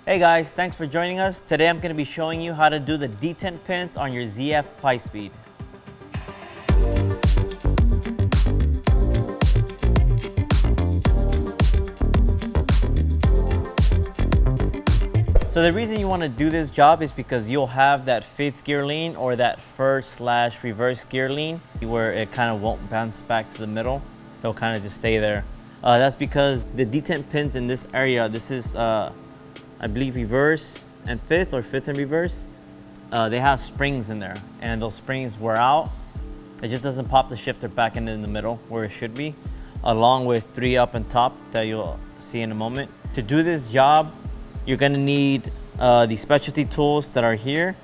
Hey guys, thanks for joining us. Today I'm going to be showing you how to do the detent pins on your ZF 5-speed. So the reason you want to do this job is because you'll have that fifth gear lean or that first/reverse gear lean where it kind of won't bounce back to the middle. It'll kind of just stay there. That's because the detent pins in this area, this is I believe reverse and fifth, or fifth and reverse. They have springs in there, and those springs wear out. It just doesn't pop the shifter back in the middle where it should be, along with 3 up and top that you'll see in a moment. To do this job, you're gonna need the specialty tools that are here,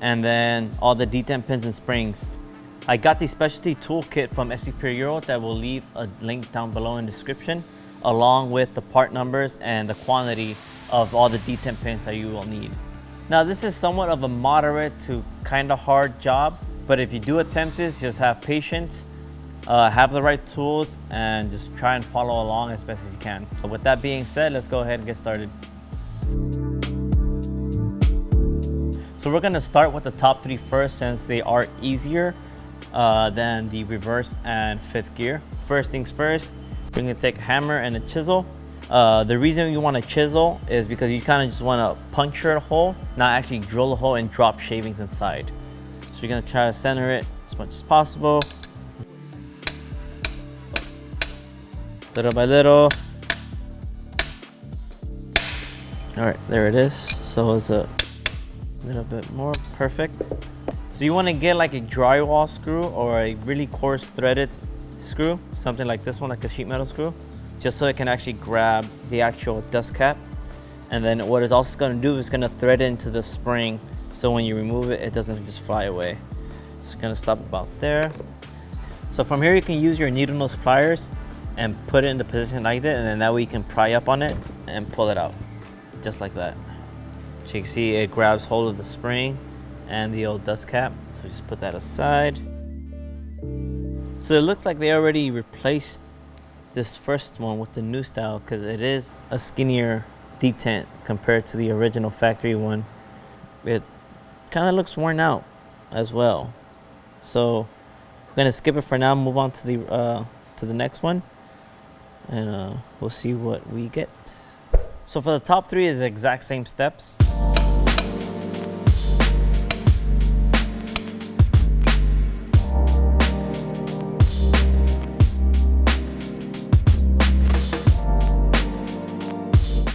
and then all the detent pins and springs. I got the specialty toolkit from FC Euro that will leave a link down below in the description, along with the part numbers and the quantity of all the detent pins that you will need. Now this is somewhat of a moderate to kind of hard job, but if you do attempt this, just have patience, have the right tools, and just try and follow along as best as you can. So with that being said, let's go ahead and get started. So we're gonna start with the top 3 first, since they are easier than the reverse and fifth gear. First things first, we're gonna take a hammer and a chisel. The reason you want to chisel is because you kind of just want to puncture a hole, not actually drill a hole and drop shavings inside. So you're going to try to center it as much as possible. Little by little. All right, there it is. So it's a little bit more perfect. So you want to get like a drywall screw or a really coarse threaded screw, something like this one, like a sheet metal screw, just so it can actually grab the actual dust cap. And then what it's also going to do is going to thread it into the spring, so when you remove it, it doesn't just fly away. It's going to stop about there. So from here you can use your needle nose pliers and put it in the position like that, and then that way you can pry up on it and pull it out, just like that. So you can see it grabs hold of the spring and the old dust cap. So just put that aside. So it looks like they already replaced this first one with the new style, because it is a skinnier detent compared to the original factory one. It kind of looks worn out as well. So we're gonna skip it for now, move on to the next one, and we'll see what we get. So for the top 3 is the exact same steps.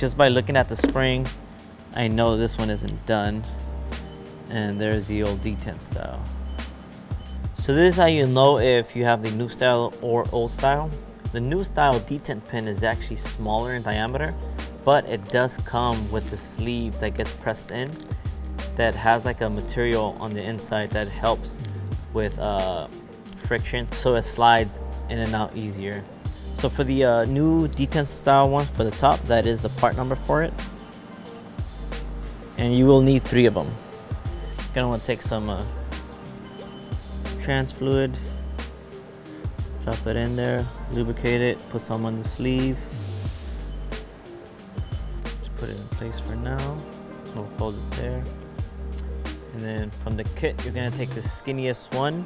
Just by looking at the spring, I know this one isn't done. And there's the old detent style. So this is how you know if you have the new style or old style. The new style detent pin is actually smaller in diameter, but it does come with the sleeve that gets pressed in that has like a material on the inside that helps with friction, so it slides in and out easier. So for the new detent style one, for the top, that is the part number for it. And you will need 3 of them. You're gonna want to take some trans fluid, drop it in there, lubricate it, put some on the sleeve. Just put it in place for now. We'll hold it there. And then from the kit, you're gonna take the skinniest one.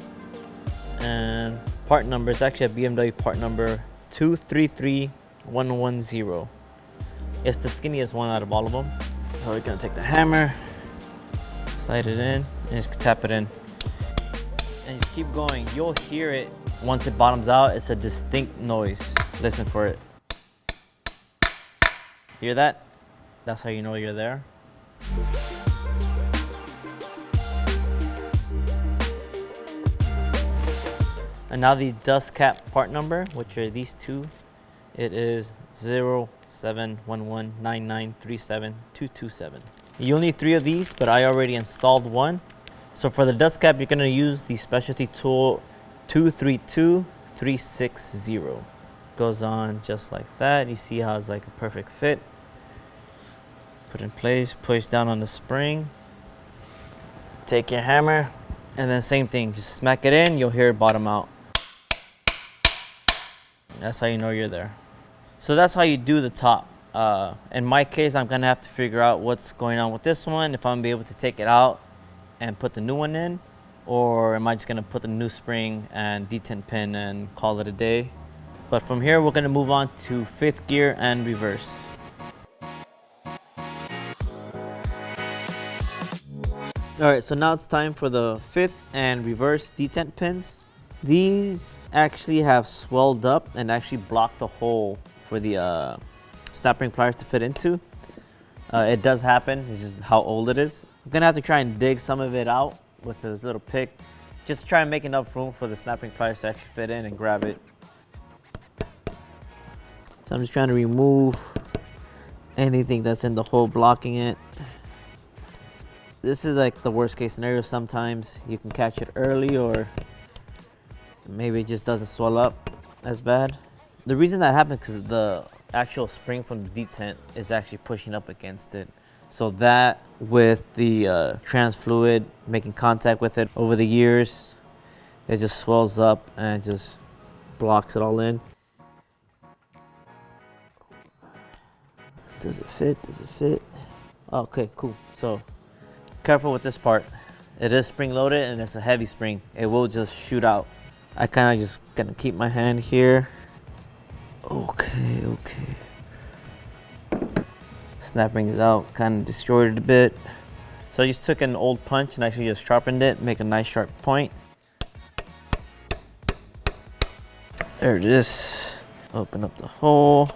And part number is actually a BMW part number 233110. It's the skinniest one out of all of them. So we're gonna take the hammer, slide it in, and just tap it in. And just keep going. You'll hear it once it bottoms out. It's a distinct noise. Listen for it. Hear that? That's how you know you're there. And now the dust cap part number, which are these 2, it is 071199372227. You'll need 3 of these, but I already installed one. So for the dust cap, you're gonna use the specialty tool 232360. Goes on just like that. You see how it's like a perfect fit. Put in place, push down on the spring. Take your hammer, and then same thing, just smack it in, you'll hear it bottom out. That's how you know you're there. So that's how you do the top. In my case, I'm gonna have to figure out what's going on with this one, if I'm gonna be able to take it out and put the new one in, or am I just gonna put the new spring and detent pin and call it a day. But from here, we're gonna move on to fifth gear and reverse. All right, so now it's time for the fifth and reverse detent pins. These actually have swelled up and actually block the hole for the snap ring pliers to fit into. It does happen, it's just how old it is. I'm gonna have to try and dig some of it out with this little pick, just to try and make enough room for the snap ring pliers to actually fit in and grab it. So I'm just trying to remove anything that's in the hole blocking it. This is like the worst case scenario. Sometimes you can catch it early, or maybe it just doesn't swell up as bad. The reason that happens is because the actual spring from the detent is actually pushing up against it. So that, with the trans fluid making contact with it over the years, it just swells up and just blocks it all in. Does it fit? Does it fit? Okay, cool. So careful with this part. It is spring loaded and it's a heavy spring. It will just shoot out. I kind of just gonna keep my hand here. Okay. Snap ring is out, kind of destroyed it a bit. So I just took an old punch and actually just sharpened it, make a nice sharp point. There it is. Open up the hole.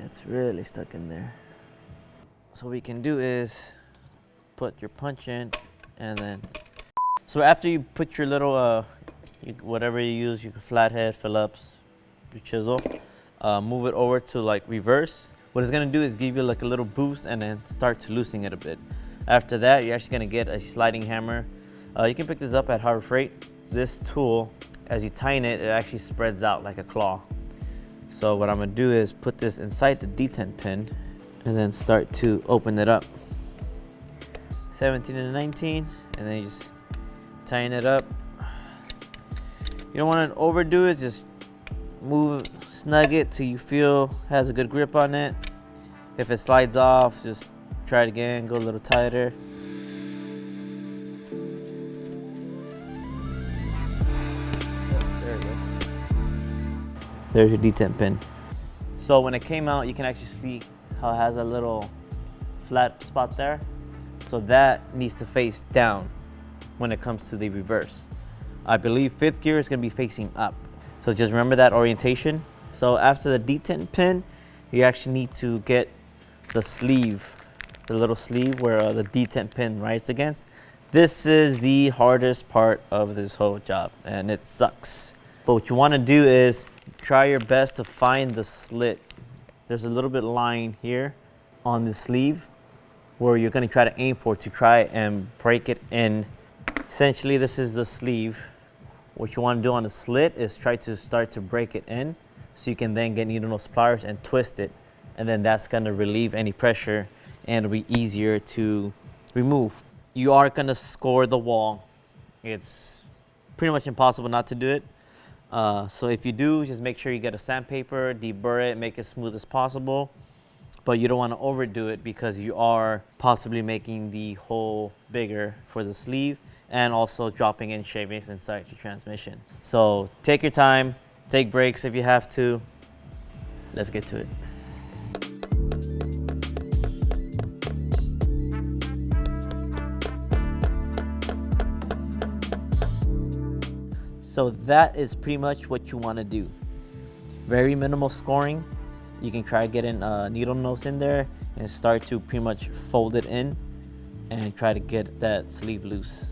It's really stuck in there. So what we can do is put your punch in, and then so after you put your little whatever you use, you can flathead, Phillips, your chisel, move it over to like reverse. What it's gonna do is give you like a little boost and then start to loosen it a bit. After that, you're actually gonna get a sliding hammer. You can pick this up at Harbor Freight. This tool, as you tighten it, it actually spreads out like a claw. So what I'm gonna do is put this inside the detent pin and then start to open it up. 17 and 19, and then you just tighten it up. You don't want to overdo it, just snug it till you feel has a good grip on it. If it slides off, just try it again, go a little tighter. There it goes. There's your detent pin. So when it came out, you can actually see how it has a little flat spot there. So that needs to face down when it comes to the reverse. I believe fifth gear is gonna be facing up. So just remember that orientation. So after the detent pin, you actually need to get the sleeve, the little sleeve where the detent pin rides against. This is the hardest part of this whole job, and it sucks. But what you wanna do is try your best to find the slit. There's a little bit line here on the sleeve where you're gonna try to aim for to try and break it in. Essentially, this is the sleeve. What you wanna do on the slit is try to start to break it in so you can then get needle nose pliers and twist it. And then that's gonna relieve any pressure and it'll be easier to remove. You are gonna score the wall. It's pretty much impossible not to do it. So if you do, just make sure you get a sandpaper, deburr it, make it smooth as possible. But you don't want to overdo it because you are possibly making the hole bigger for the sleeve and also dropping in shavings inside your transmission. So take your time, take breaks if you have to. Let's get to it. So that is pretty much what you want to do. Very minimal scoring. You can try getting a needle nose in there and start to pretty much fold it in and try to get that sleeve loose.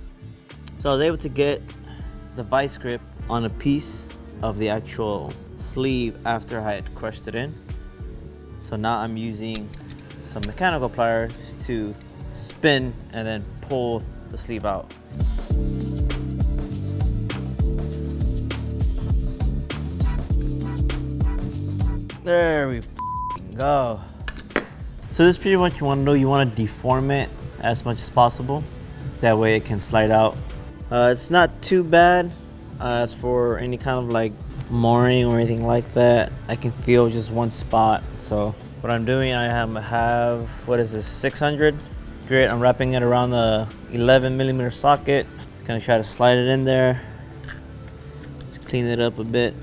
So I was able to get the vice grip on a piece of the actual sleeve after I had crushed it in. So now I'm using some mechanical pliers to spin and then pull the sleeve out. There we go. So this is pretty much you want to do. You want to deform it as much as possible. That way it can slide out. It's not too bad as for any kind of like mooring or anything like that. I can feel just one spot. So what I'm doing, I have what is this, 600 grit. I'm wrapping it around the 11mm socket. Gonna try to slide it in there. Let's clean it up a bit.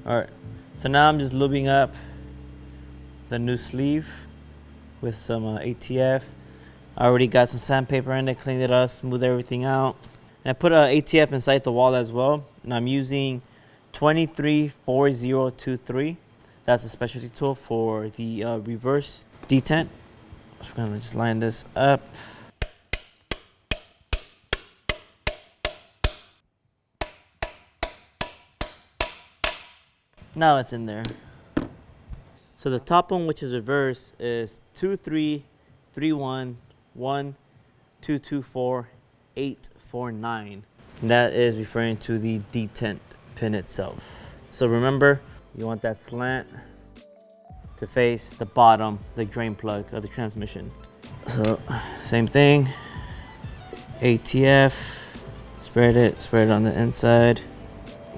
All right, so now I'm just lubing up the new sleeve with some ATF. I already got some sandpaper in there, cleaned it up, smoothed everything out. And I put ATF inside the wall as well. And I'm using 234023. That's a specialty tool for the reverse detent. So we're gonna just line this up. Now it's in there. So the top one, which is reverse, is 23311224849. That is referring to the detent pin itself. So remember, you want that slant to face the bottom, the drain plug of the transmission. So same thing, ATF, spread it on the inside.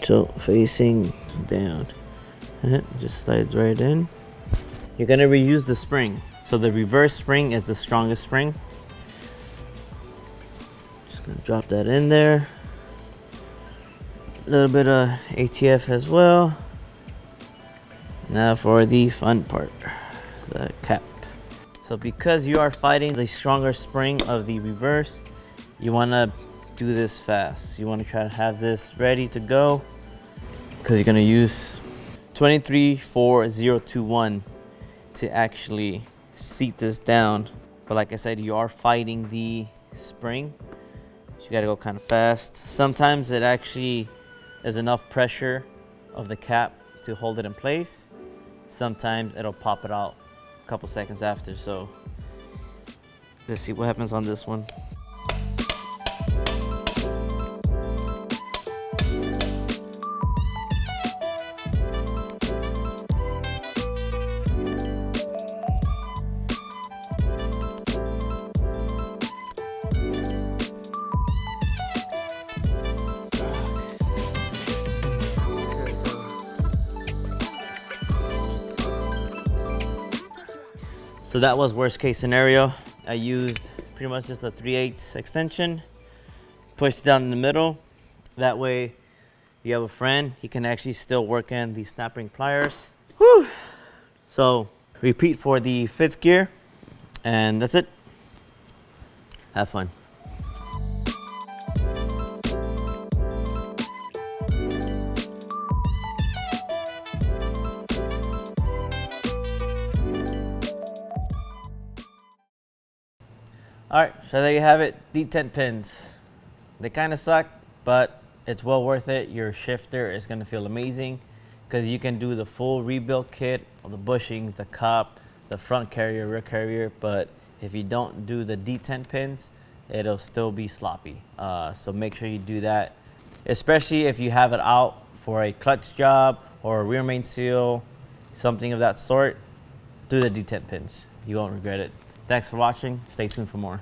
So facing down, and it just slides right in. You're gonna reuse the spring. So the reverse spring is the strongest spring. Just gonna drop that in there. A little bit of ATF as well. Now for the fun part, the cap. So because you are fighting the stronger spring of the reverse, you wanna do this fast. You wanna try to have this ready to go because you're gonna use 234021 to actually seat this down. But like I said, you are fighting the spring, so you gotta go kind of fast. Sometimes it actually is enough pressure of the cap to hold it in place. Sometimes it'll pop it out a couple seconds after. So let's see what happens on this one. So that was worst case scenario. I used pretty much just a 3/8 extension, pushed down in the middle. That way you have a friend, he can actually still work in the snap ring pliers. Whew. So repeat for the 5th gear, and that's it. Have fun. All right, so there you have it, detent pins. They kind of suck, but it's well worth it. Your shifter is gonna feel amazing because you can do the full rebuild kit of the bushings, the cup, the front carrier, rear carrier, but if you don't do the detent pins, it'll still be sloppy. So make sure you do that, especially if you have it out for a clutch job or a rear main seal, something of that sort. Do the detent pins. You won't regret it. Thanks for watching. Stay tuned for more.